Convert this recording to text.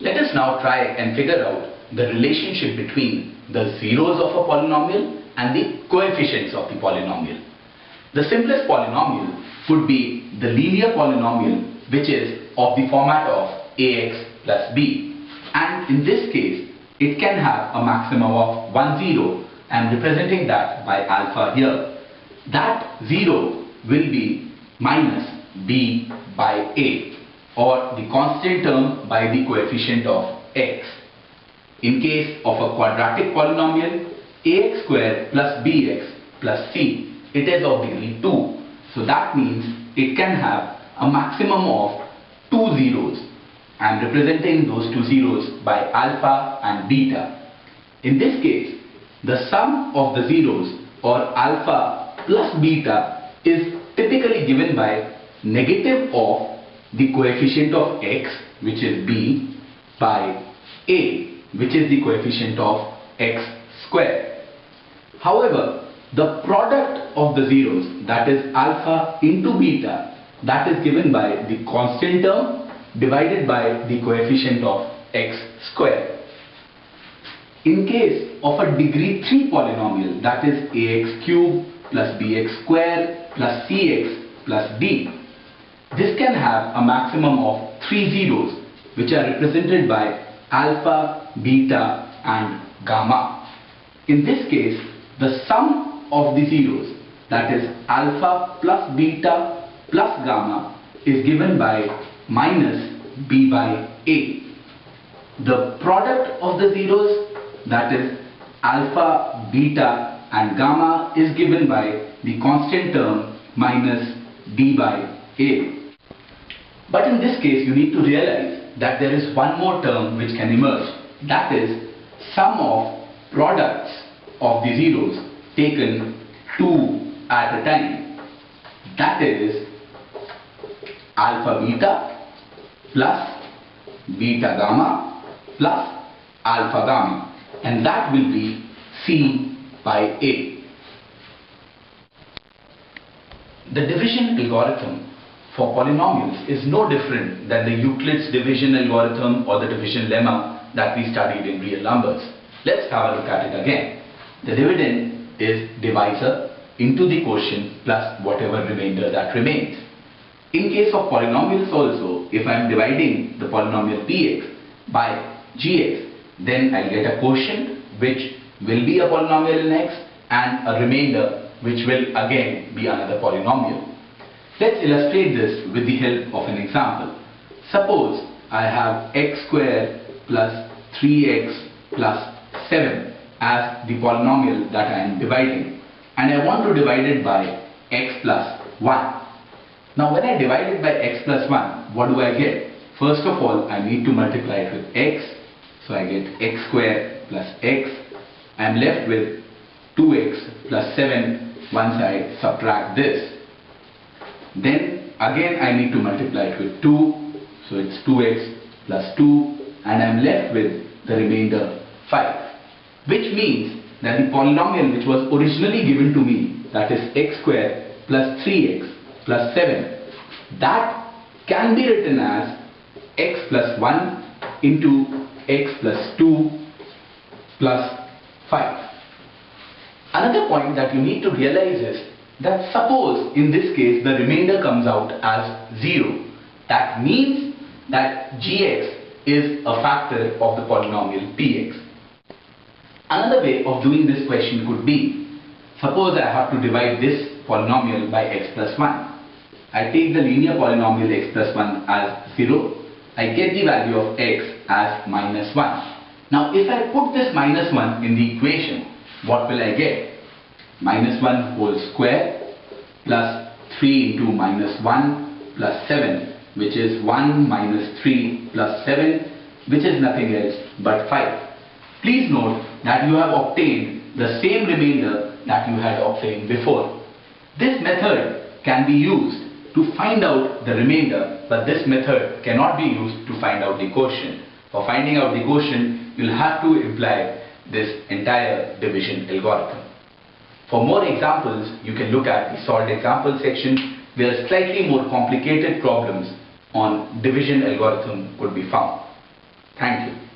Let us now try and figure out the relationship between the zeros of a polynomial and the coefficients of the polynomial. The simplest polynomial could be the linear polynomial, which is of the format of ax plus b, and in this case it can have a maximum of 1 0. I am representing that by alpha here. That 0 will be minus b by a, or the constant term by the coefficient of x. In case of a quadratic polynomial, ax square plus bx plus c, it is of degree 2. So that means it can have a maximum of 2 zeros. I am representing those 2 zeros by alpha and beta. In this case, the sum of the zeros, or alpha plus beta, is typically given by negative of the coefficient of x, which is b, by a, which is the coefficient of x square. However, the product of the zeros, that is alpha into beta, that is given by the constant term divided by the coefficient of x square. In case of a degree 3 polynomial, that is ax cubed plus bx square plus cx plus d, this can have a maximum of 3 zeros, which are represented by alpha, beta and gamma. In this case, the sum of the zeros, that is alpha plus beta plus gamma, is given by minus b by a. The product of the zeros, that is alpha, beta and gamma, is given by the constant term minus b by a. But in this case, you need to realize that there is one more term which can emerge, that is sum of products of the zeros taken 2 at a time, that is alpha beta plus beta gamma plus alpha gamma, and that will be c by a. The division algorithm for polynomials is no different than the Euclid's division algorithm or the division lemma that we studied in real numbers. Let's have a look at it again. The dividend is divisor into the quotient plus whatever remainder that remains. In case of polynomials also, if I am dividing the polynomial px by gx, then I'll get a quotient which will be a polynomial in x and a remainder which will again be another polynomial. Let's illustrate this with the help of an example. Suppose I have x square plus 3x plus 7 as the polynomial that I am dividing, and I want to divide it by x plus 1. Now when I divide it by x plus 1, what do I get? First of all, I need to multiply it with x, so I get x square plus x. I am left with 2x plus 7 once I subtract this. Then again I need to multiply it with 2, so it's 2x plus 2, and I am left with the remainder 5, which means that the polynomial which was originally given to me, that is x square plus 3x plus 7, that can be written as x plus 1 into x plus 2 plus 5. Another point that you need to realize is that suppose in this case the remainder comes out as 0. That means that gx is a factor of the polynomial px. Another way of doing this question could be, suppose I have to divide this polynomial by x plus 1. I take the linear polynomial x plus 1 as 0. I get the value of x as minus 1. Now if I put this minus 1 in the equation, what will I get? Minus 1 whole square plus 3 into minus 1 plus 7, which is 1 minus 3 plus 7, which is nothing else but 5. Please note that you have obtained the same remainder that you had obtained before. This method can be used to find out the remainder, but this method cannot be used to find out the quotient. For finding out the quotient, you will have to imply this entire division algorithm. For more examples, you can look at the solved example section where slightly more complicated problems on division algorithm could be found. Thank you.